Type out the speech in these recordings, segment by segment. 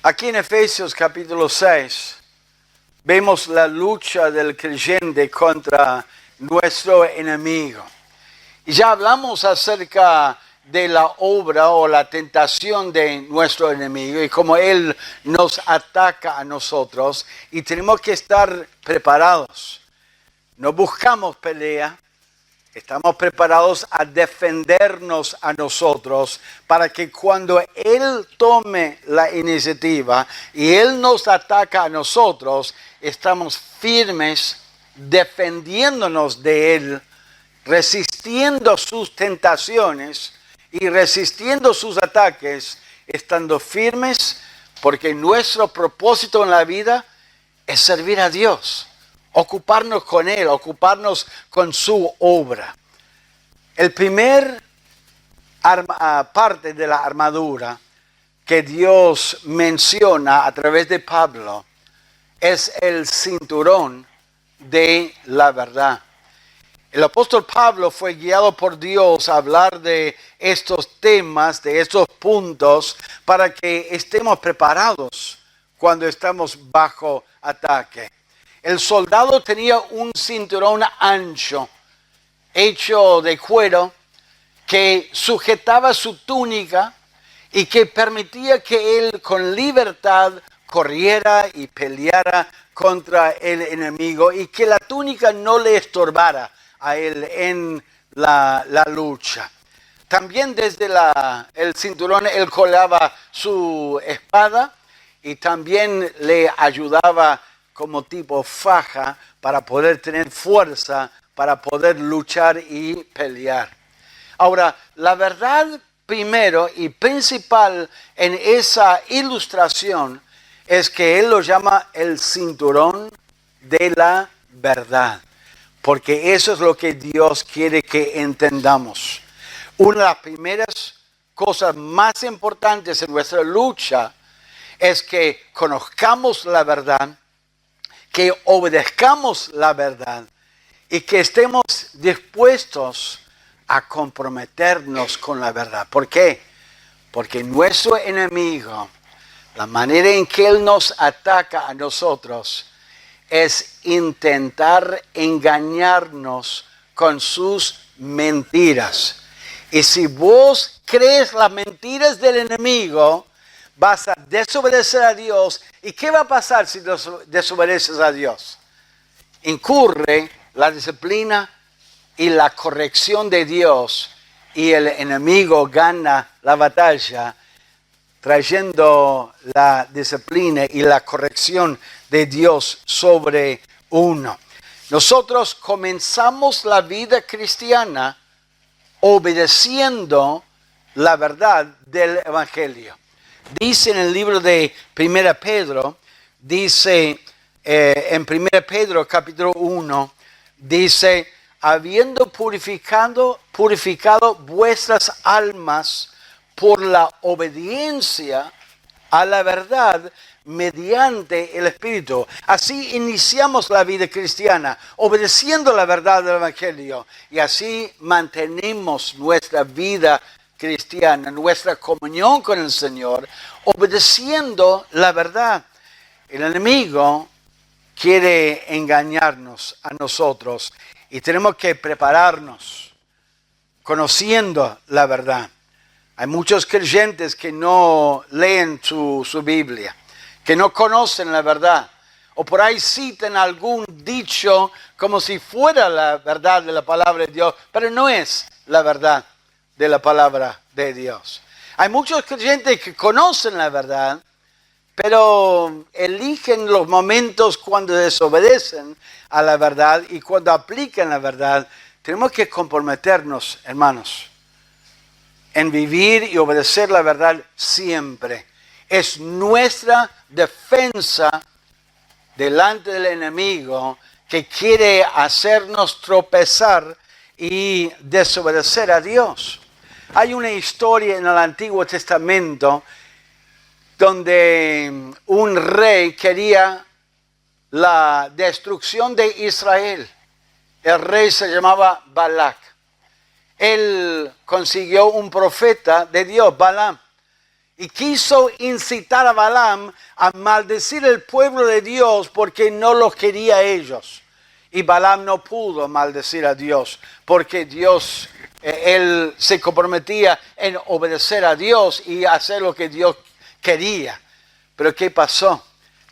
Aquí en Efesios capítulo 6 vemos la lucha del creyente contra nuestro enemigo. Y ya hablamos acerca de la obra o la tentación de nuestro enemigo y cómo él nos ataca a nosotros y tenemos que estar preparados. No buscamos pelea. Estamos preparados a defendernos a nosotros para que cuando Él tome la iniciativa y Él nos ataca a nosotros, estamos firmes defendiéndonos de Él, resistiendo sus tentaciones y resistiendo sus ataques, estando firmes porque nuestro propósito en la vida es servir a Dios. Ocuparnos con Él, ocuparnos con su obra. El primer parte de la armadura que Dios menciona a través de Pablo es el cinturón de la verdad. El apóstol Pablo fue guiado por Dios a hablar de estos temas, de estos puntos, para que estemos preparados cuando estamos bajo ataque. El soldado tenía un cinturón ancho, hecho de cuero, que sujetaba su túnica y que permitía que él con libertad corriera y peleara contra el enemigo y que la túnica no le estorbara a él en la lucha. También desde el cinturón él colgaba su espada y también le ayudaba como tipo faja para poder tener fuerza, para poder luchar y pelear. Ahora, la verdad primero y principal en esa ilustración es que él lo llama el cinturón de la verdad, porque eso es lo que Dios quiere que entendamos. Una de las primeras cosas más importantes en nuestra lucha es que conozcamos la verdad, que obedezcamos la verdad y que estemos dispuestos a comprometernos con la verdad. ¿Por qué? Porque nuestro enemigo, la manera en que él nos ataca a nosotros, es intentar engañarnos con sus mentiras. Y si vos crees las mentiras del enemigo, vas a desobedecer a Dios. ¿Y qué va a pasar si desobedeces a Dios? Incurre la disciplina y la corrección de Dios y el enemigo gana la batalla trayendo la disciplina y la corrección de Dios sobre uno. Nosotros comenzamos la vida cristiana obedeciendo la verdad del Evangelio. Dice en el libro de 1 Pedro, dice en 1 Pedro capítulo 1, dice, habiendo purificado vuestras almas por la obediencia a la verdad mediante el Espíritu. Así iniciamos la vida cristiana, obedeciendo la verdad del Evangelio, y así mantenemos nuestra vida cristiana, nuestra comunión con el Señor, obedeciendo la verdad. El enemigo quiere engañarnos a nosotros y tenemos que prepararnos conociendo la verdad. Hay muchos creyentes que no leen su Biblia, que no conocen la verdad, o por ahí citan algún dicho como si fuera la verdad de la palabra de Dios, pero no es la verdad de la palabra de Dios. Hay muchos creyentes que conocen la verdad, pero eligen los momentos cuando desobedecen a la verdad y cuando aplican la verdad. Tenemos que comprometernos, hermanos, en vivir y obedecer la verdad siempre. Es nuestra defensa delante del enemigo que quiere hacernos tropezar y desobedecer a Dios. Hay una historia en el Antiguo Testamento donde un rey quería la destrucción de Israel. El rey se llamaba Balac. Él consiguió un profeta de Dios, Balaam, y quiso incitar a Balaam a maldecir el pueblo de Dios porque no los quería a ellos. Y Balaam no pudo maldecir a Dios porque Dios, él se comprometía en obedecer a Dios y hacer lo que Dios quería. Pero ¿qué pasó?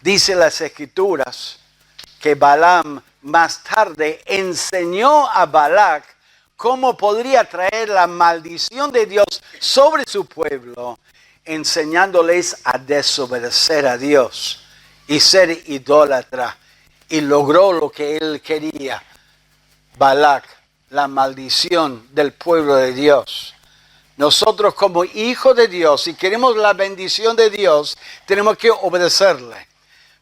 Dice las Escrituras que Balaam más tarde enseñó a Balac cómo podría traer la maldición de Dios sobre su pueblo, enseñándoles a desobedecer a Dios y ser idólatra. Y logró lo que él quería. Balac, la maldición del pueblo de Dios. Nosotros como hijos de Dios, si queremos la bendición de Dios, tenemos que obedecerle.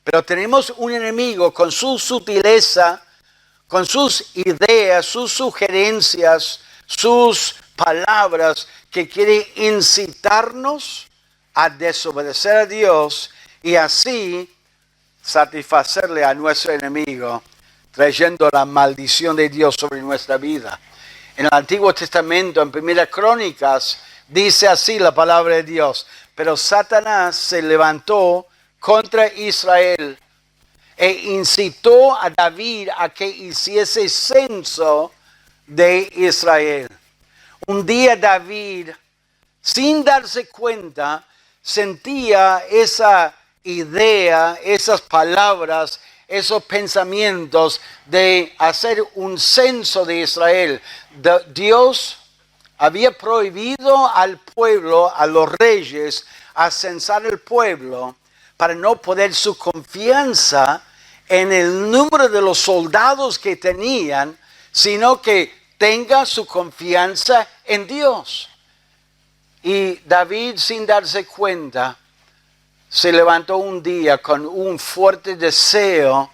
Pero tenemos un enemigo con su sutileza, con sus ideas, sus sugerencias, sus palabras, que quiere incitarnos a desobedecer a Dios y así satisfacerle a nuestro enemigo, trayendo la maldición de Dios sobre nuestra vida. En el Antiguo Testamento, en Primeras Crónicas, dice así la palabra de Dios: pero Satanás se levantó contra Israel e incitó a David a que hiciese censo de Israel. Un día David, sin darse cuenta, sentía esa idea, esas palabras, esos pensamientos de hacer un censo de Israel. Dios había prohibido al pueblo, a los reyes, a censar el pueblo para no poner su confianza en el número de los soldados que tenían, sino que tenga su confianza en Dios. Y David, sin darse cuenta, se levantó un día con un fuerte deseo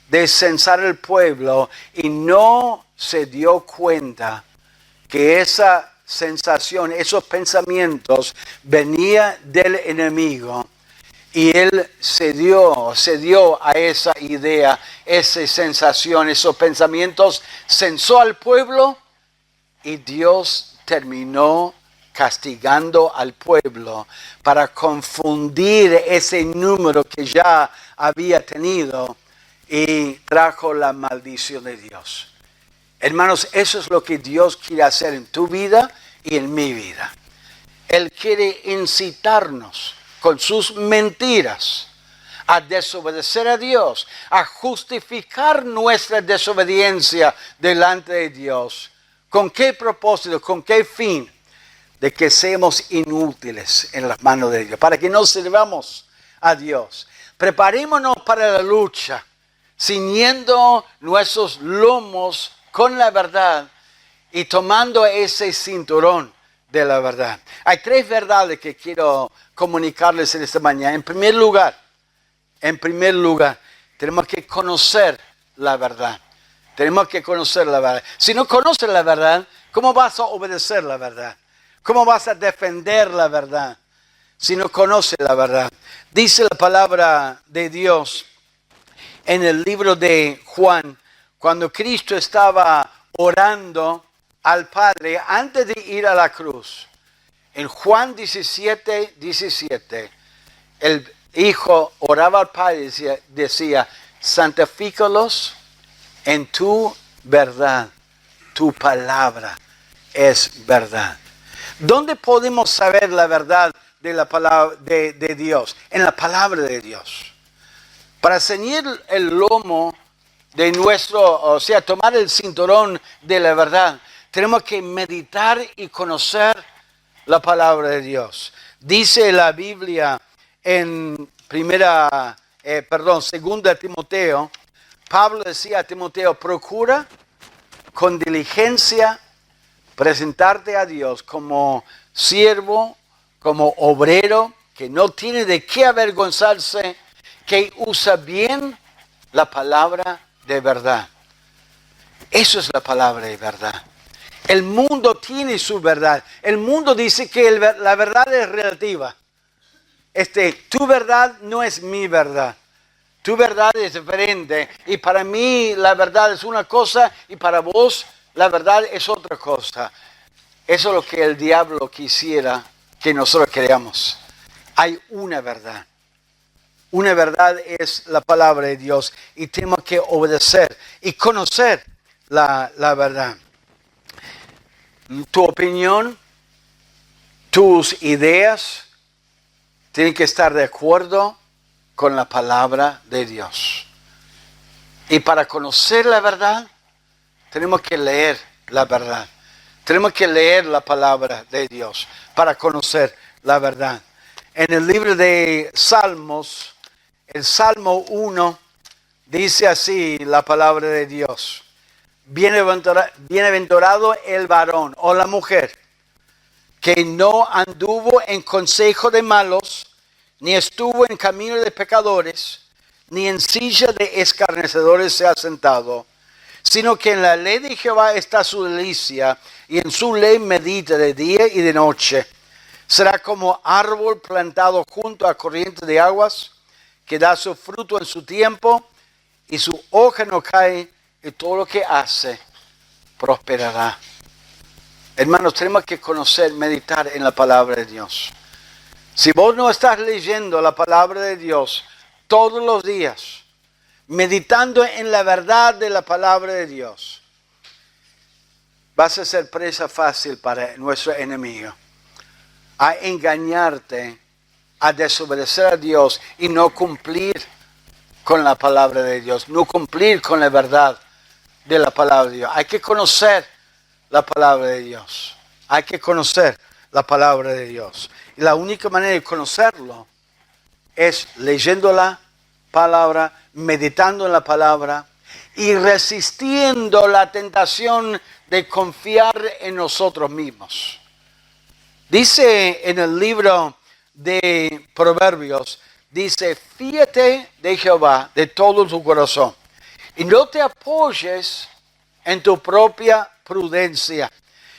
de censar el pueblo y no se dio cuenta que esa sensación, esos pensamientos venía del enemigo. Y él se dio a esa idea, esa sensación, esos pensamientos, censó al pueblo y Dios terminó castigando al pueblo para confundir ese número que ya había tenido y trajo la maldición de Dios. Hermanos, eso es lo que Dios quiere hacer en tu vida y en mi vida. Él quiere incitarnos con sus mentiras a desobedecer a Dios, a justificar nuestra desobediencia delante de Dios. ¿Con qué propósito? ¿Con qué fin? De que seamos inútiles en las manos de Dios, para que no sirvamos a Dios. Preparémonos para la lucha, ciñendo nuestros lomos con la verdad y tomando ese cinturón de la verdad. Hay tres verdades que quiero comunicarles en esta mañana. En primer lugar, tenemos que conocer la verdad. Tenemos que conocer la verdad. Si no conoces la verdad, ¿cómo vas a obedecer la verdad? ¿Cómo vas a defender la verdad si no conoces la verdad? Dice la palabra de Dios en el libro de Juan, cuando Cristo estaba orando al Padre antes de ir a la cruz. En Juan 17, el Hijo oraba al Padre y decía, santifícalos en tu verdad, tu palabra es verdad. ¿Dónde podemos saber la verdad de la palabra de Dios? En la palabra de Dios. Para ceñir el lomo de tomar el cinturón de la verdad, tenemos que meditar y conocer la palabra de Dios. Dice la Biblia en segunda Timoteo, Pablo decía a Timoteo, procura con diligencia presentarte a Dios como siervo, como obrero, que no tiene de qué avergonzarse, que usa bien la palabra de verdad. Eso es la palabra de verdad. El mundo tiene su verdad. El mundo dice que la verdad es relativa. Tu verdad no es mi verdad. Tu verdad es diferente. Y para mí la verdad es una cosa y para vos la verdad es otra cosa. Eso es lo que el diablo quisiera que nosotros creamos. hay una verdad. Una verdad es la palabra de Dios y tenemos que obedecer y conocer la verdad. Tu opinión, tus ideas tienen que estar de acuerdo con la palabra de Dios. Y para conocer la verdad, tenemos que leer la verdad. Tenemos que leer la palabra de Dios para conocer la verdad. En el libro de Salmos, el Salmo 1, dice así la palabra de Dios. Bienaventurado el varón o la mujer que no anduvo en consejo de malos, ni estuvo en camino de pecadores, ni en silla de escarnecedores se ha sentado, sino que en la ley de Jehová está su delicia, y en su ley medita de día y de noche. Será como árbol plantado junto a corriente de aguas, que da su fruto en su tiempo, y su hoja no cae, y todo lo que hace prosperará. Hermanos, tenemos que conocer, meditar en la palabra de Dios. Si vos no estás leyendo la palabra de Dios todos los días, meditando en la verdad de la palabra de Dios, vas a ser presa fácil para nuestro enemigo, a engañarte, a desobedecer a Dios y no cumplir con la palabra de Dios, no cumplir con la verdad de la palabra de Dios. Hay que conocer la palabra de Dios. Hay que conocer la palabra de Dios. Y la única manera de conocerlo es leyendo la palabra, meditando en la palabra y resistiendo la tentación de confiar en nosotros mismos. Dice en el libro de Proverbios, dice, fíate de Jehová de todo tu corazón y no te apoyes en tu propia prudencia.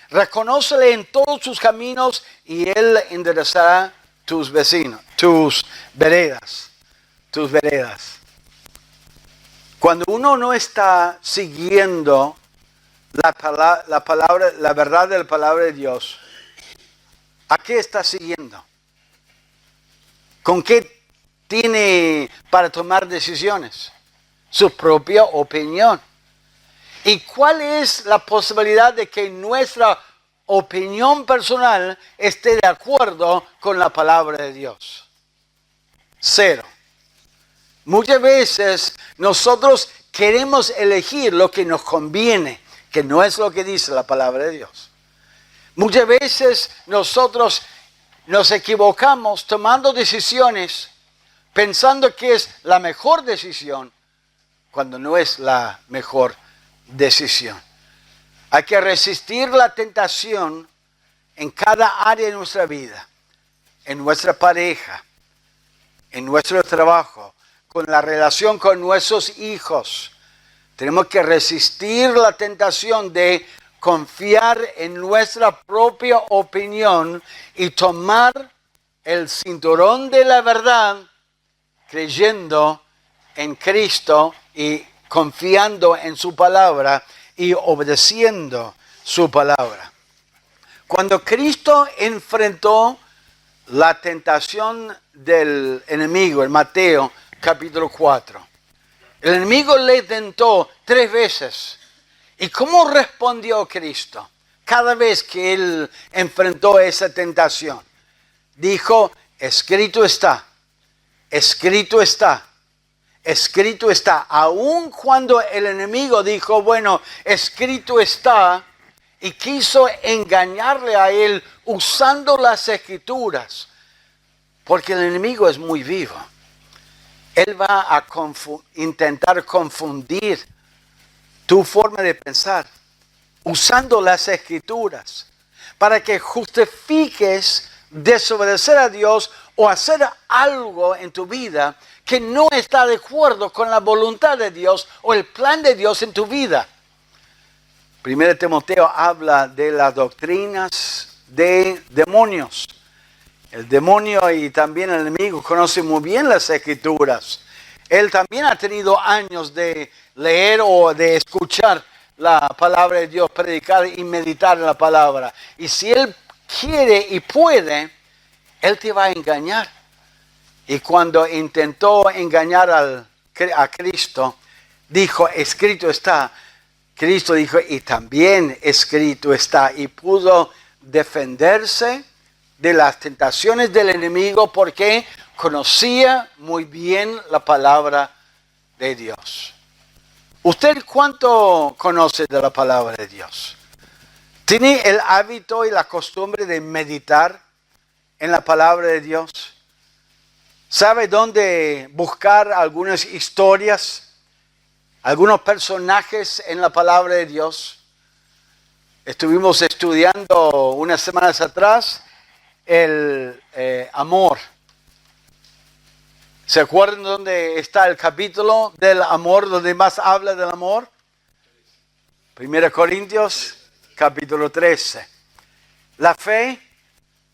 Reconócele en todos tus caminos y Él enderezará tus veredas. Cuando uno no está siguiendo la verdad de la palabra de Dios, ¿a qué está siguiendo? ¿Con qué tiene para tomar decisiones? Su propia opinión. ¿Y cuál es la posibilidad de que nuestra opinión personal esté de acuerdo con la palabra de Dios? Cero. Muchas veces nosotros queremos elegir lo que nos conviene, que no es lo que dice la palabra de Dios. Muchas veces nosotros nos equivocamos tomando decisiones pensando que es la mejor decisión cuando no es la mejor decisión. Hay que resistir la tentación en cada área de nuestra vida, en nuestra pareja, en nuestro trabajo, con la relación con nuestros hijos. Tenemos que resistir la tentación de confiar en nuestra propia opinión y tomar el cinturón de la verdad creyendo en Cristo y confiando en su palabra y obedeciendo su palabra. Cuando Cristo enfrentó la tentación del enemigo en Mateo capítulo 4, el enemigo le tentó 3 veces. ¿Y cómo respondió Cristo cada vez que él enfrentó esa tentación? Dijo, escrito está, escrito está. Escrito está, aun cuando el enemigo dijo, bueno, escrito está, y quiso engañarle a él usando las escrituras, porque el enemigo es muy vivo. Él va a intentar confundir tu forma de pensar, usando las escrituras, para que justifiques desobedecer a Dios o hacer algo en tu vida que no está de acuerdo con la voluntad de Dios o el plan de Dios en tu vida. 1 Timoteo habla de las doctrinas de demonios. El demonio y también el enemigo conocen muy bien las escrituras. Él también ha tenido años de leer o de escuchar la palabra de Dios, predicar y meditar en la palabra. Y si él quiere y puede, él te va a engañar. Y cuando intentó engañar a Cristo, dijo, escrito está. Cristo dijo, y también escrito está. Y pudo defenderse de las tentaciones del enemigo porque conocía muy bien la palabra de Dios. ¿Usted cuánto conoce de la palabra de Dios? ¿Tiene el hábito y la costumbre de meditar en la palabra de Dios? ¿Sabe dónde buscar algunas historias, algunos personajes en la palabra de Dios? Estuvimos estudiando unas semanas atrás el amor. ¿Se acuerdan dónde está el capítulo del amor, donde más habla del amor? 1 Corintios, capítulo 13. La fe,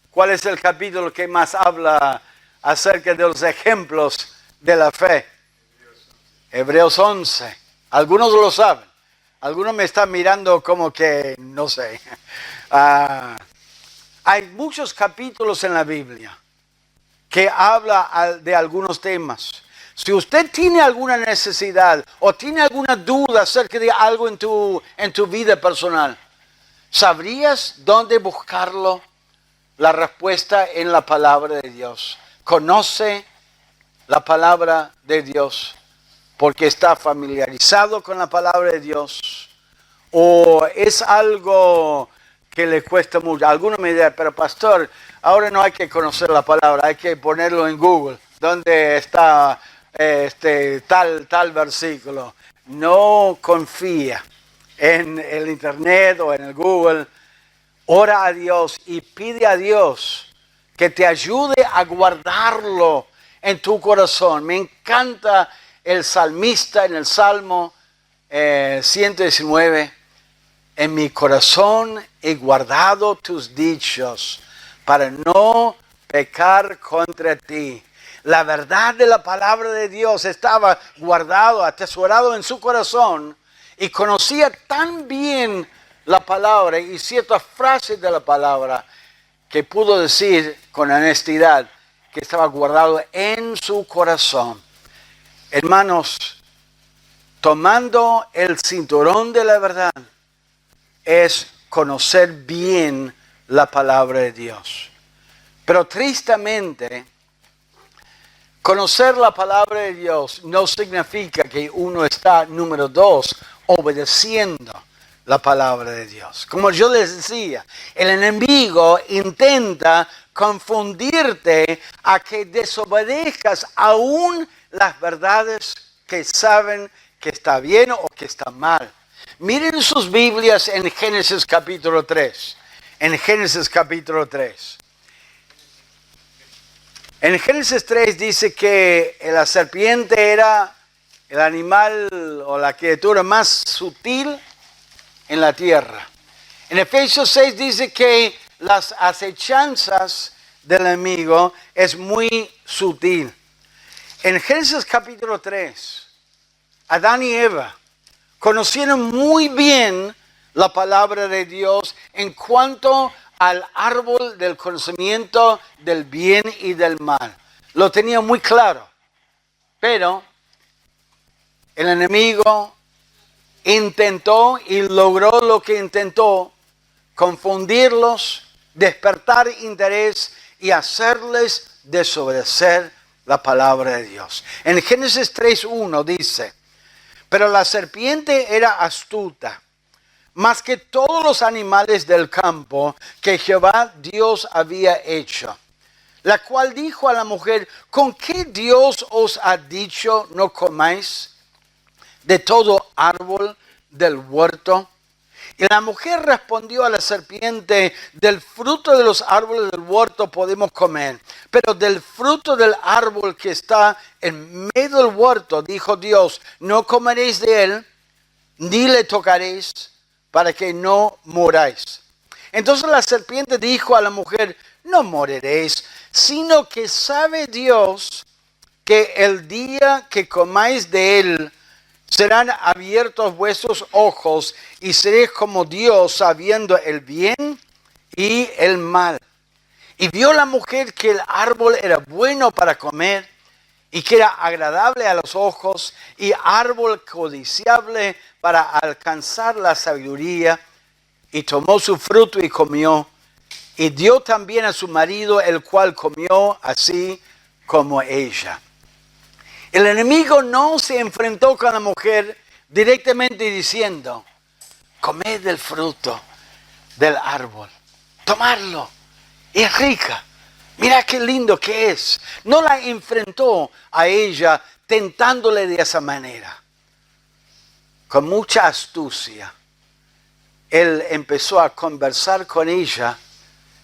¿cuál es el capítulo que más habla acerca de los ejemplos de la fe? Hebreos 11. Algunos lo saben. Algunos me están mirando como que no sé. Hay muchos capítulos en la Biblia que habla de algunos temas. Si usted tiene alguna necesidad o tiene alguna duda acerca de algo en tu vida personal, ¿sabrías dónde buscarlo? La respuesta en la palabra de Dios. Conoce la palabra de Dios porque está familiarizado con la palabra de Dios, o es algo que le cuesta mucho. Algunos me dirán, pero pastor, ahora no hay que conocer la palabra, hay que ponerlo en Google. ¿Dónde está tal versículo? No confía en el internet o en el Google. Ora a Dios y pide a Dios que te ayude a guardarlo en tu corazón. Me encanta el salmista en el Salmo 119. En mi corazón he guardado tus dichos para no pecar contra ti. La verdad de la palabra de Dios estaba guardado, atesorado en su corazón, y conocía tan bien la palabra y ciertas frases de la palabra que pudo decir con honestidad que estaba guardado en su corazón. Hermanos, tomando el cinturón de la verdad es conocer bien la palabra de Dios. Pero tristemente, conocer la palabra de Dios no significa que uno está, número 2, obedeciendo la palabra de Dios. Como yo les decía, el enemigo intenta confundirte a que desobedezcas aún las verdades que saben que está bien o que está mal. Miren sus Biblias en Génesis capítulo 3. En Génesis capítulo 3. En Génesis 3 dice que la serpiente era el animal o la criatura más sutil en la tierra. En Efesios 6 dice que las acechanzas del enemigo es muy sutil. En Génesis capítulo 3, Adán y Eva conocieron muy bien la palabra de Dios en cuanto al árbol del conocimiento del bien y del mal. Lo tenían muy claro. Pero el enemigo intentó y logró lo que intentó: confundirlos, despertar interés y hacerles desobedecer la palabra de Dios. En Génesis 3:1 dice: pero la serpiente era astuta, más que todos los animales del campo que Jehová Dios había hecho, la cual dijo a la mujer: ¿con qué Dios os ha dicho no comáis de todo árbol del huerto? Y la mujer respondió a la serpiente: del fruto de los árboles del huerto podemos comer, pero del fruto del árbol que está en medio del huerto, dijo Dios, no comeréis de él, ni le tocaréis, para que no moráis. Entonces la serpiente dijo a la mujer: no moriréis, sino que sabe Dios que el día que comáis de él, serán abiertos vuestros ojos y seréis como Dios, sabiendo el bien y el mal. Y vio la mujer que el árbol era bueno para comer y que era agradable a los ojos y árbol codiciable para alcanzar la sabiduría. Y tomó su fruto y comió. Y dio también a su marido, el cual comió así como ella. El enemigo no se enfrentó con la mujer directamente diciendo, comed del fruto del árbol, tomarlo, es rica, mira qué lindo que es. No la enfrentó a ella tentándole de esa manera. Con mucha astucia, él empezó a conversar con ella,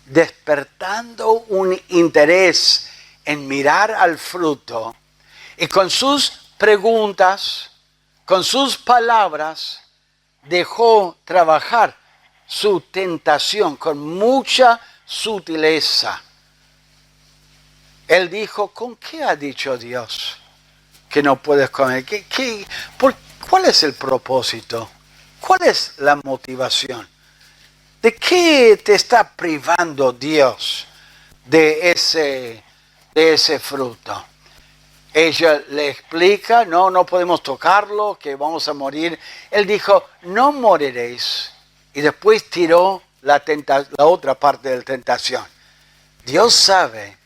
despertando un interés en mirar al fruto, y con sus preguntas, con sus palabras, dejó trabajar su tentación con mucha sutileza. Él dijo, ¿con qué ha dicho Dios que no puedes comer? ¿Cuál es el propósito? ¿Cuál es la motivación? ¿De qué te está privando Dios de ese fruto? Ella le explica, no podemos tocarlo, que vamos a morir. Él dijo, no moriréis. Y después tiró la otra parte de la tentación. Dios sabe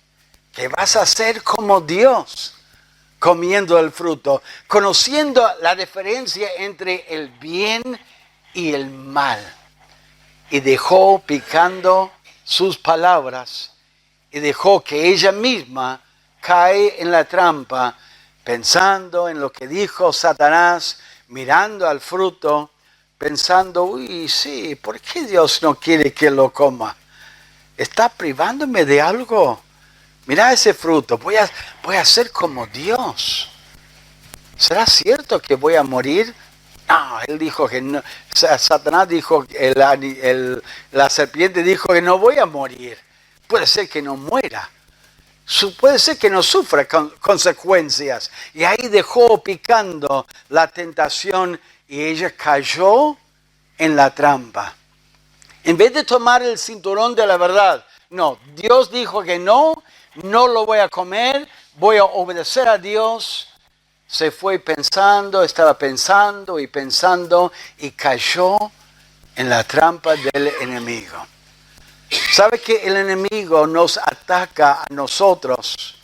que vas a ser como Dios comiendo el fruto, conociendo la diferencia entre el bien y el mal. Y dejó picando sus palabras y dejó que ella misma cae en la trampa, pensando en lo que dijo Satanás, mirando al fruto, pensando, uy, sí, ¿por qué Dios no quiere que lo coma? ¿Está privándome de algo? Mira ese fruto, voy a ser como Dios. ¿Será cierto que voy a morir? No, él dijo que no. Satanás dijo, la serpiente dijo que no voy a morir. Puede ser que no muera. Puede ser que no sufra consecuencias. Y ahí dejó picando la tentación y ella cayó en la trampa. En vez de tomar el cinturón de la verdad, no, Dios dijo que no lo voy a comer, voy a obedecer a Dios. Se fue pensando, estaba pensando y cayó en la trampa del enemigo. ¿Sabe que el enemigo nos ataca a nosotros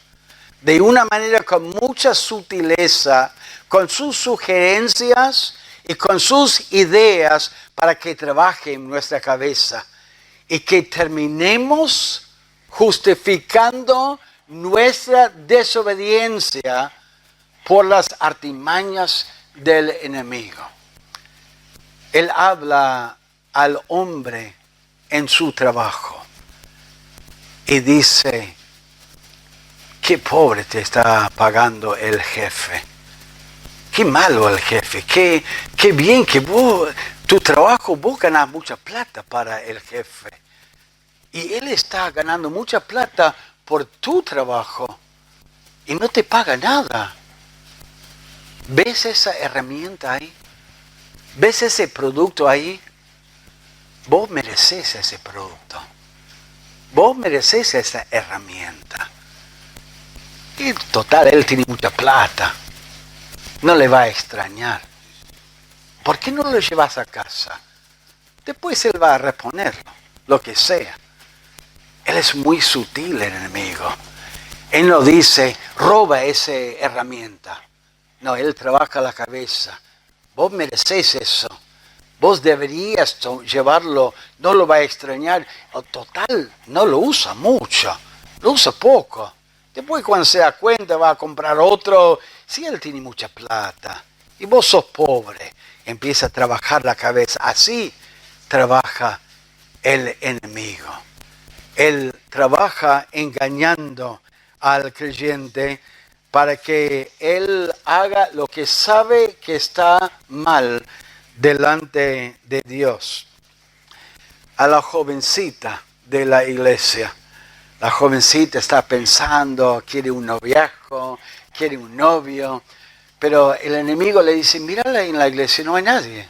de una manera con mucha sutileza, con sus sugerencias y con sus ideas para que trabaje en nuestra cabeza y que terminemos justificando nuestra desobediencia por las artimañas del enemigo? Él habla al hombre en su trabajo y dice, qué pobre te está pagando el jefe, qué malo el jefe, qué bien que tu trabajo, vos ganás mucha plata para el jefe y él está ganando mucha plata por tu trabajo y no te paga nada. ¿Ves esa herramienta ahí? ¿Ves ese producto ahí? Vos mereces ese producto. Vos mereces esa herramienta. Y total, él tiene mucha plata. No le va a extrañar. ¿Por qué no lo llevas a casa? Después él va a reponerlo, lo que sea. Él es muy sutil, el enemigo. Él no dice, roba esa herramienta. No, él trabaja la cabeza. Vos merecés eso. Vos deberías llevarlo, no lo va a extrañar. Total, no lo usa mucho, lo usa poco. Después cuando se da cuenta va a comprar otro. Si él tiene mucha plata y vos sos pobre, empieza a trabajar la cabeza. Así trabaja el enemigo. Él trabaja engañando al creyente para que él haga lo que sabe que está mal delante de Dios. A la jovencita de la iglesia. La jovencita está pensando, quiere un noviazgo, quiere un novio, pero el enemigo le dice, mírala en la iglesia, no hay nadie.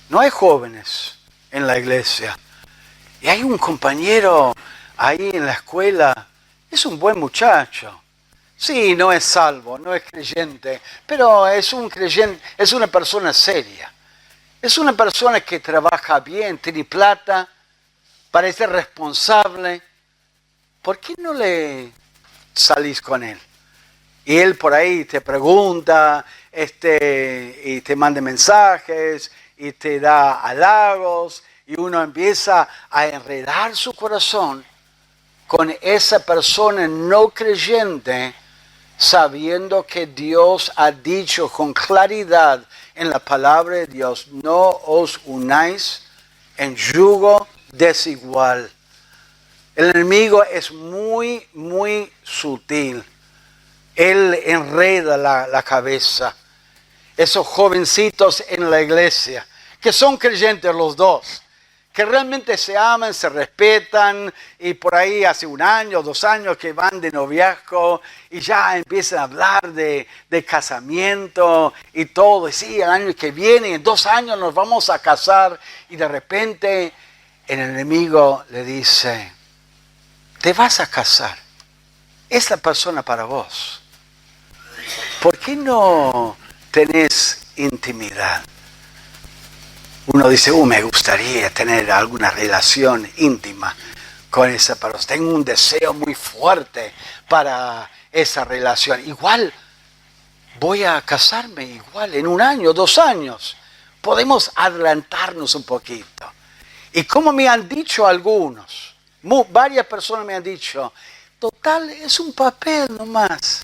No hay jóvenes en la iglesia. Y hay un compañero ahí en la escuela es un buen muchacho. Sí, no es salvo, no es creyente, pero es un creyente, es una persona seria. Es una persona que trabaja bien, tiene plata, parece responsable. ¿Por qué no le salís con él? Y él por ahí te pregunta, y te manda mensajes, y te da halagos, y uno empieza a enredar su corazón con esa persona no creyente, sabiendo que Dios ha dicho con claridad en la palabra de Dios, no os unáis en yugo desigual. El enemigo es muy, muy sutil. Él enreda la cabeza. Esos jovencitos en la iglesia, que son creyentes los dos, que realmente se aman, se respetan, y por ahí hace 1 año, 2 años que van de noviazgo y ya empiezan a hablar de casamiento y todo. Y sí, el año que viene, en 2 años nos vamos a casar, y de repente el enemigo le dice, te vas a casar, es la persona para vos. ¿Por qué no tenés intimidad? Uno dice, me gustaría tener alguna relación íntima con esa persona. Tengo un deseo muy fuerte para esa relación. Igual voy a casarme, igual en 1 año, 2 años. Podemos adelantarnos un poquito. Y como me han dicho algunos, varias personas me han dicho, total, es un papel nomás.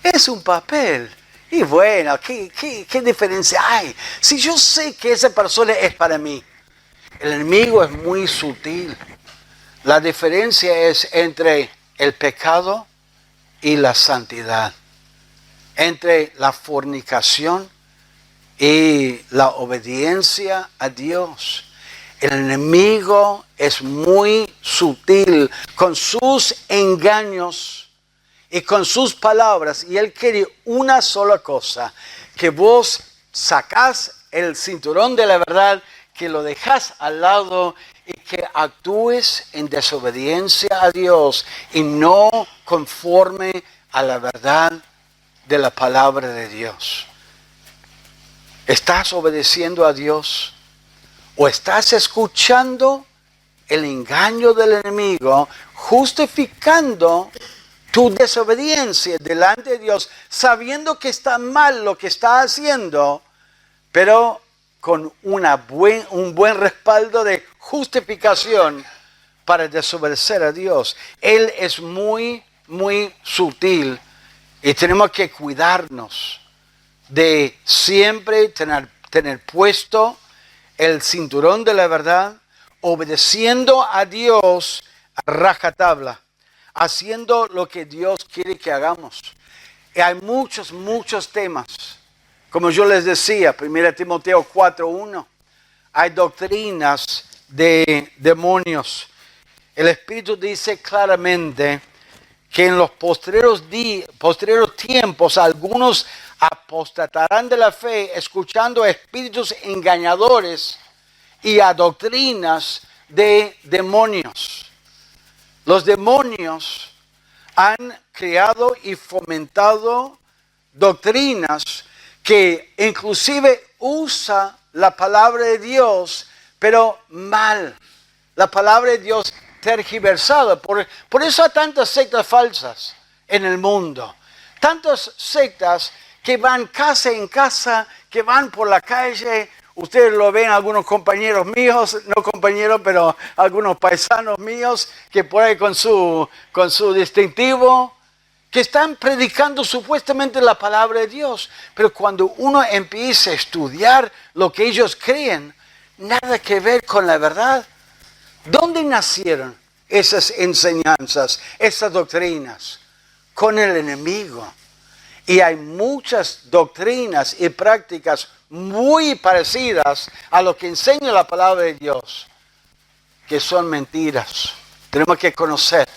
Es un papel. Y bueno, ¿qué diferencia hay? Si yo sé que esa persona es para mí, el enemigo es muy sutil. La diferencia es entre el pecado y la santidad, entre la fornicación y la obediencia a Dios. El enemigo es muy sutil con sus engaños y con sus palabras, y él quiere una sola cosa, que vos sacás el cinturón de la verdad, que lo dejás al lado y que actúes en desobediencia a Dios y no conforme a la verdad de la palabra de Dios. ¿Estás obedeciendo a Dios o estás escuchando el engaño del enemigo, justificando tu desobediencia delante de Dios, sabiendo que está mal lo que está haciendo, pero con un buen respaldo de justificación para desobedecer a Dios? Él es muy, muy sutil, y tenemos que cuidarnos de siempre tener puesto el cinturón de la verdad, obedeciendo a Dios a rajatabla, haciendo lo que Dios quiere que hagamos. Y hay muchos temas. Como yo les decía, 1 Timoteo 4:1, hay doctrinas de demonios. El Espíritu dice claramente que en los postreros tiempos algunos apostatarán de la fe, escuchando a espíritus engañadores y a doctrinas de demonios. Los demonios han creado y fomentado doctrinas que inclusive usa la palabra de Dios, pero mal. La palabra de Dios tergiversada. Por eso hay tantas sectas falsas en el mundo. Tantas sectas que van casa en casa, que van por la calle. Ustedes lo ven, algunos compañeros míos, no compañeros, pero algunos paisanos míos, que por ahí con su distintivo, que están predicando supuestamente la palabra de Dios. Pero cuando uno empieza a estudiar lo que ellos creen, nada que ver con la verdad. ¿Dónde nacieron esas enseñanzas, esas doctrinas? Con el enemigo. Y hay muchas doctrinas y prácticas muy parecidas a lo que enseña la palabra de Dios, que son mentiras. Tenemos que conocer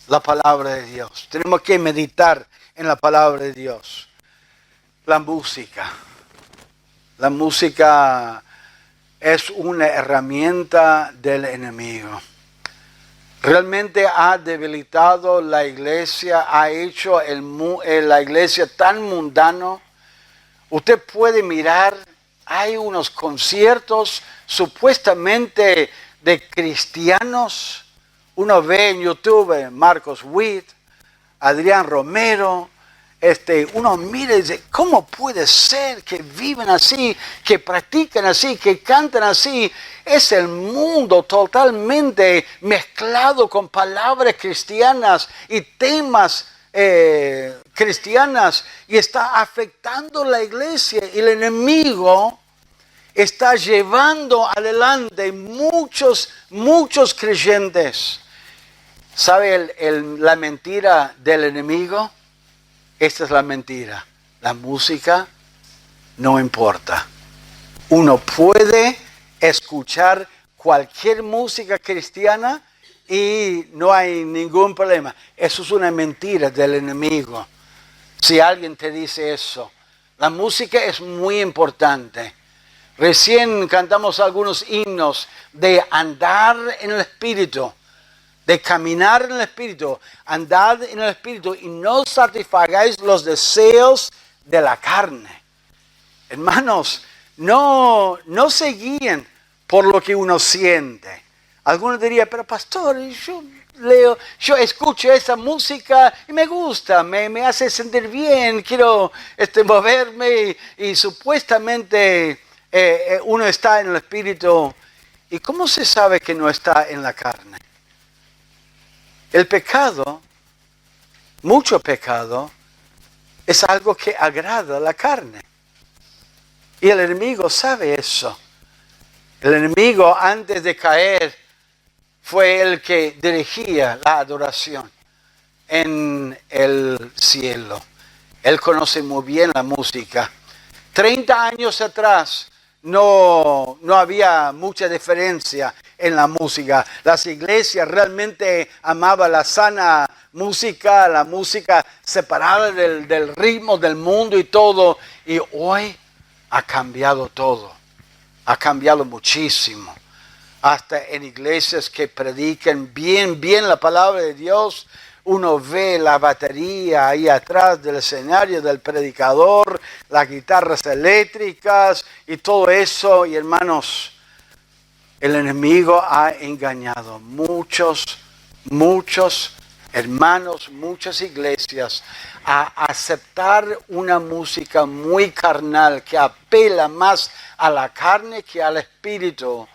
la palabra de Dios. Tenemos que meditar en la palabra de Dios. La música. La música es una herramienta del enemigo. realmente ha debilitado la iglesia, ha hecho la iglesia tan mundano. Usted puede mirar, hay unos conciertos supuestamente de cristianos. Uno ve en YouTube Marcos Witt, Adrián Romero. Uno mira y dice, ¿cómo puede ser que vivan así, que practican así, que cantan así? Es el mundo totalmente mezclado con palabras cristianas y temas cristianas, y está afectando la iglesia, y el enemigo está llevando adelante muchos creyentes. ¿Sabe la mentira del enemigo? Esta es la mentira. La música no importa. Uno puede escuchar cualquier música cristiana y no hay ningún problema. Eso es una mentira del enemigo. Si alguien te dice eso, la música es muy importante. Recién cantamos algunos himnos de andar en el Espíritu, de caminar en el Espíritu, andad en el Espíritu y no satisfagáis los deseos de la carne. Hermanos, no se guíen por lo que uno siente. Algunos dirían, pero pastor, yo escucho esa música y me gusta, me hace sentir bien, quiero moverme y supuestamente uno está en el Espíritu. ¿Y cómo se sabe que no está en la carne? El pecado, mucho pecado, es algo que agrada a la carne. Y el enemigo sabe eso. El enemigo, antes de caer, fue el que dirigía la adoración en el cielo. Él conoce muy bien la música. 30 años atrás no había mucha diferencia en la música. Las iglesias realmente amaban la sana música, la música separada del ritmo del mundo y todo. Y hoy ha cambiado todo. Ha cambiado muchísimo. Hasta en iglesias que predican bien la palabra de Dios, uno ve la batería ahí atrás del escenario del predicador, las guitarras eléctricas y todo eso. Y hermanos, el enemigo ha engañado muchos hermanos, muchas iglesias a aceptar una música muy carnal que apela más a la carne que al espíritu,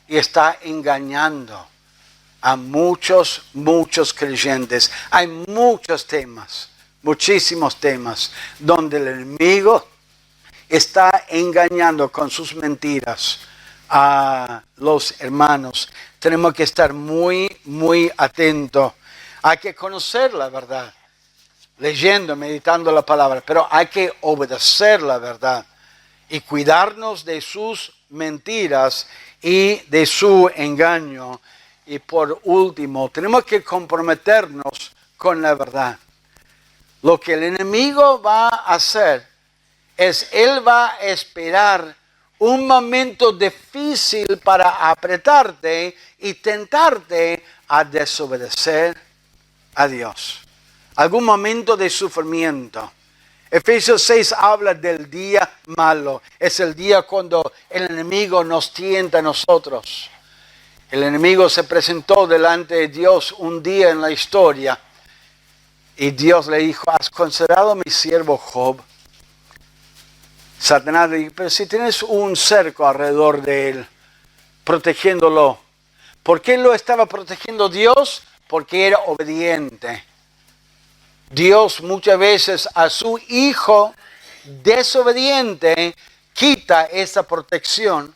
y está engañando a muchos creyentes. Hay muchos temas, muchísimos temas, donde el enemigo está engañando con sus mentiras a los hermanos. Tenemos que estar muy atentos. Hay que conocer la verdad, leyendo, meditando la palabra, pero hay que obedecer la verdad y cuidarnos de sus mentiras y de su engaño. Y por último, tenemos que comprometernos con la verdad. Lo que el enemigo va a hacer es, él va a esperar un momento difícil para apretarte y tentarte a desobedecer a Dios. Algún momento de sufrimiento. Efesios 6 habla del día malo. Es el día cuando el enemigo nos tienta a nosotros. El enemigo se presentó delante de Dios un día en la historia y Dios le dijo, ¿has considerado a mi siervo Job? Satanás le dijo, pero si tienes un cerco alrededor de él, protegiéndolo. ¿Por qué lo estaba protegiendo Dios? Porque era obediente. Dios muchas veces a su hijo desobediente quita esa protección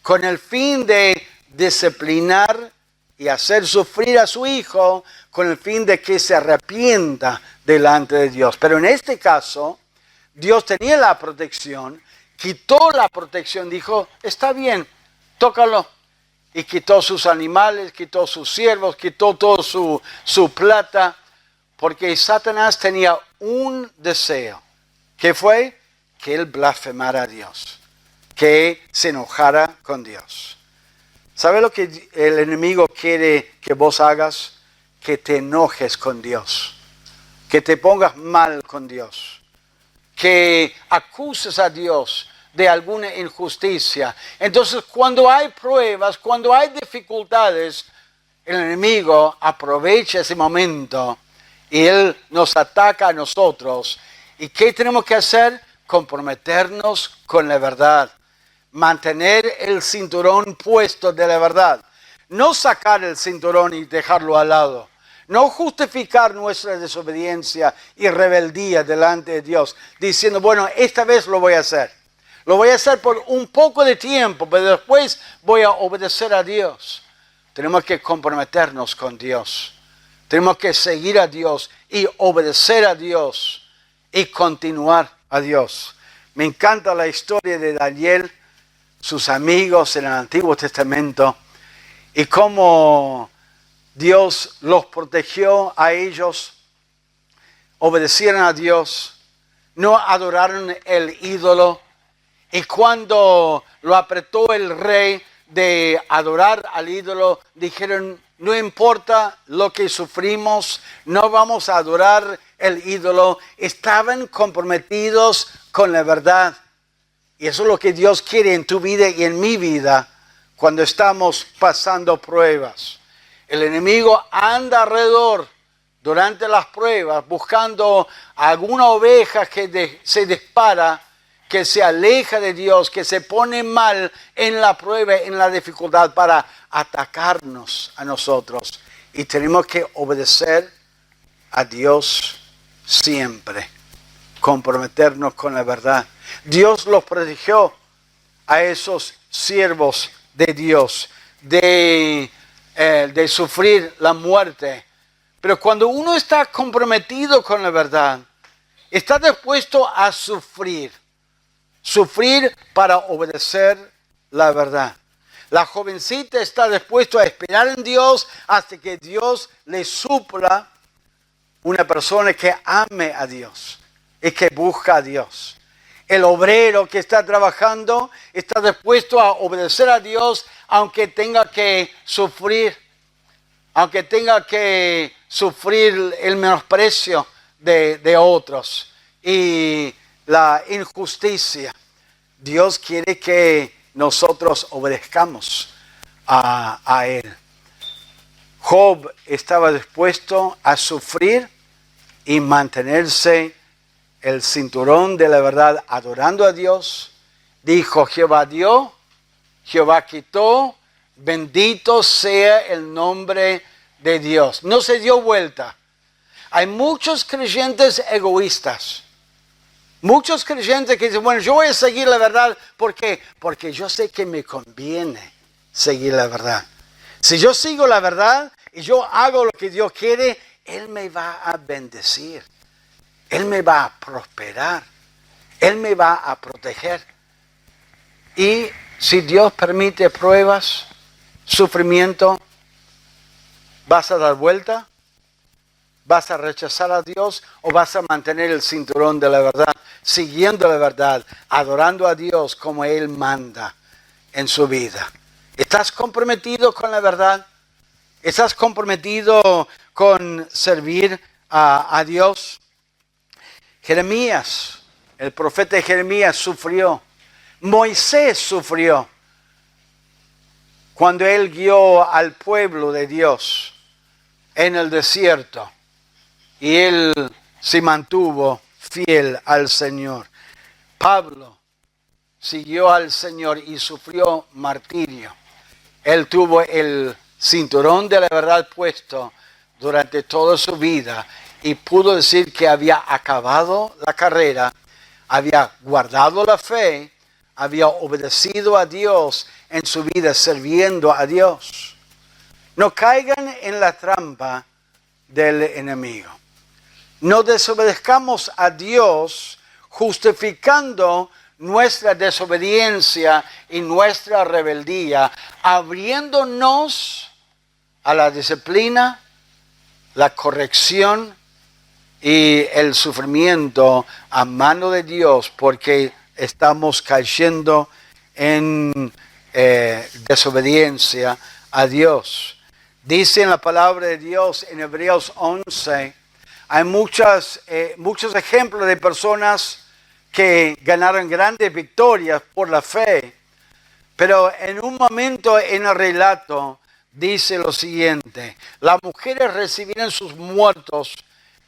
con el fin de disciplinar y hacer sufrir a su hijo, con el fin de que se arrepienta delante de Dios. Pero en este caso, Dios tenía la protección, quitó la protección, dijo, está bien, tócalo. Y quitó sus animales, quitó sus siervos, quitó toda su plata. Porque Satanás tenía un deseo. ¿Qué fue? Que él blasfemara a Dios. Que se enojara con Dios. ¿Sabe lo que el enemigo quiere que vos hagas? que te enojes con Dios, que te pongas mal con Dios, que acuses a Dios de alguna injusticia. Entonces, cuando hay pruebas, cuando hay dificultades, el enemigo aprovecha ese momento y él nos ataca a nosotros. ¿Y qué tenemos que hacer? Comprometernos con la verdad. Mantener el cinturón puesto de la verdad. No sacar el cinturón y dejarlo al lado. No justificar nuestra desobediencia y rebeldía delante de Dios, diciendo, bueno, esta vez lo voy a hacer. Lo voy a hacer por un poco de tiempo, pero después voy a obedecer a Dios. Tenemos que comprometernos con Dios. Tenemos que seguir a Dios y obedecer a Dios y continuar a Dios. Me encanta la historia de Daniel, sus amigos en el Antiguo Testamento y cómo Dios los protegió a ellos, obedecieron a Dios, no adoraron el ídolo. Y cuando lo apretó el rey de adorar al ídolo, dijeron, no importa lo que sufrimos, no vamos a adorar el ídolo. Estaban comprometidos con la verdad. Y eso es lo que Dios quiere en tu vida y en mi vida cuando estamos pasando pruebas. El enemigo anda alrededor durante las pruebas buscando alguna oveja que se dispara, que se aleja de Dios, que se pone mal en la prueba, en la dificultad para atacarnos a nosotros. Y tenemos que obedecer a Dios siempre, comprometernos con la verdad. Dios los protegió a esos siervos de Dios de sufrir la muerte. Pero cuando uno está comprometido con la verdad, está dispuesto a sufrir para obedecer la verdad. La jovencita está dispuesta a esperar en Dios hasta que Dios le supla una persona que ame a Dios y que busca a Dios. El obrero que está trabajando está dispuesto a obedecer a Dios aunque tenga que sufrir el menosprecio de otros y la injusticia. Dios quiere que nosotros obedezcamos a Él. Job estaba dispuesto a sufrir y mantenerse el cinturón de la verdad adorando a Dios. Dijo, Jehová dio, Jehová quitó, bendito sea el nombre de Dios. No se dio vuelta. Hay muchos creyentes egoístas. Muchos creyentes que dicen, bueno, yo voy a seguir la verdad. ¿Por qué? Porque yo sé que me conviene seguir la verdad. Si yo sigo la verdad y yo hago lo que Dios quiere, Él me va a bendecir. Él me va a prosperar. Él me va a proteger. Y si Dios permite pruebas, sufrimiento, ¿vas a dar vuelta? ¿Vas a rechazar a Dios o vas a mantener el cinturón de la verdad, siguiendo la verdad, adorando a Dios como Él manda en su vida? ¿Estás comprometido con la verdad? ¿Estás comprometido con servir a Dios? Jeremías, el profeta Jeremías sufrió. Moisés sufrió cuando él guió al pueblo de Dios en el desierto. Y él se mantuvo fiel al Señor. Pablo siguió al Señor y sufrió martirio. Él tuvo el cinturón de la verdad puesto durante toda su vida y pudo decir que había acabado la carrera, había guardado la fe, había obedecido a Dios en su vida, sirviendo a Dios. No caigan en la trampa del enemigo. No desobedezcamos a Dios justificando nuestra desobediencia y nuestra rebeldía, abriéndonos a la disciplina, la corrección y el sufrimiento a mano de Dios, porque estamos cayendo en desobediencia a Dios. Dice en la palabra de Dios en Hebreos 11, hay muchos ejemplos de personas que ganaron grandes victorias por la fe, pero en un momento en el relato dice lo siguiente: las mujeres recibieron sus muertos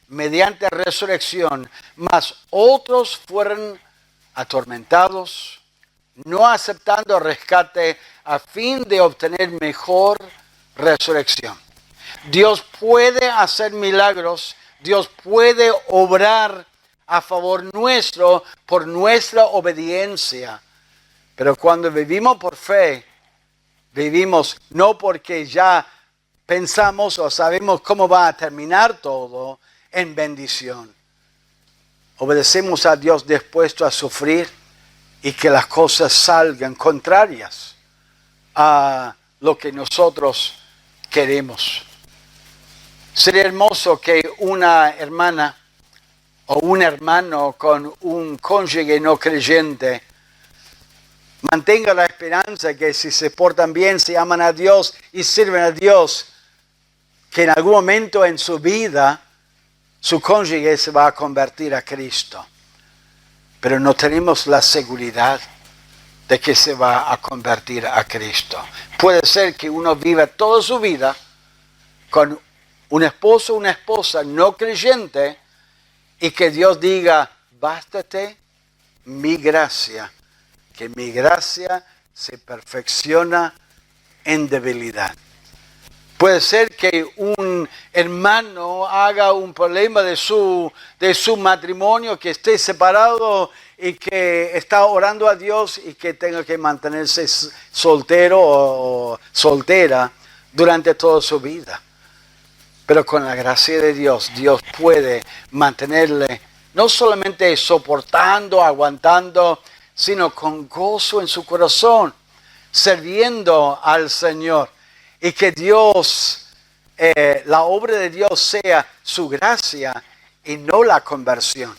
mediante resurrección, mas otros fueron atormentados, no aceptando rescate a fin de obtener mejor resurrección. Dios puede hacer milagros, Dios puede obrar a favor nuestro por nuestra obediencia, pero cuando vivimos por fe, vivimos no porque ya pensamos o sabemos cómo va a terminar todo en bendición. Obedecemos a Dios dispuesto a sufrir y que las cosas salgan contrarias a lo que nosotros queremos. Sería hermoso que una hermana o un hermano con un cónyuge no creyente mantenga la esperanza que si se portan bien, si aman a Dios y sirven a Dios, que en algún momento en su vida su cónyuge se va a convertir a Cristo. Pero no tenemos la seguridad de que se va a convertir a Cristo. Puede ser que uno viva toda su vida con un esposo o una esposa no creyente y que Dios diga: bástate mi gracia, que mi gracia se perfecciona en debilidad. Puede ser que un hermano haga un problema de su matrimonio, que esté separado y que está orando a Dios y que tenga que mantenerse soltero o soltera durante toda su vida. Pero con la gracia de Dios, Dios puede mantenerle no solamente soportando, aguantando, sino con gozo en su corazón, sirviendo al Señor. Y que Dios, la obra de Dios sea su gracia y no la conversión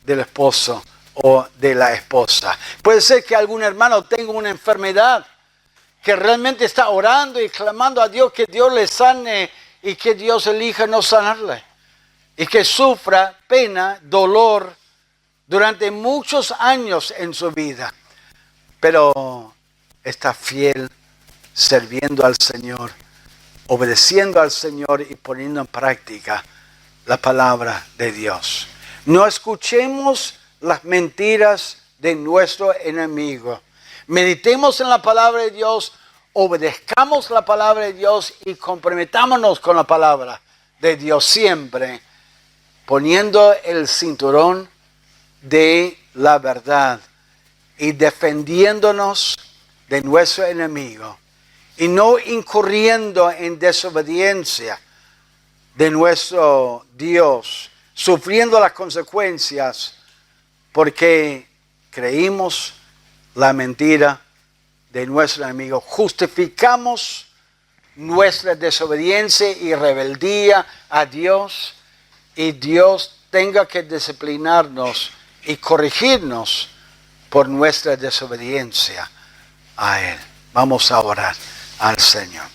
del esposo o de la esposa. Puede ser que algún hermano tenga una enfermedad, que realmente está orando y clamando a Dios que Dios le sane y que Dios elija no sanarle. Y que sufra pena, dolor durante muchos años en su vida. Pero está fiel, sirviendo al Señor, obedeciendo al Señor y poniendo en práctica la palabra de Dios. No escuchemos las mentiras de nuestro enemigo. Meditemos en la palabra de Dios, obedezcamos la palabra de Dios y comprometámonos con la palabra de Dios siempre, poniendo el cinturón de la verdad y defendiéndonos de nuestro enemigo y no incurriendo en desobediencia de nuestro Dios, sufriendo las consecuencias porque creímos la mentira de nuestro enemigo. Justificamos nuestra desobediencia y rebeldía a Dios y Dios tenga que disciplinarnos y corregirnos por nuestra desobediencia a Él. Vamos a orar al Señor.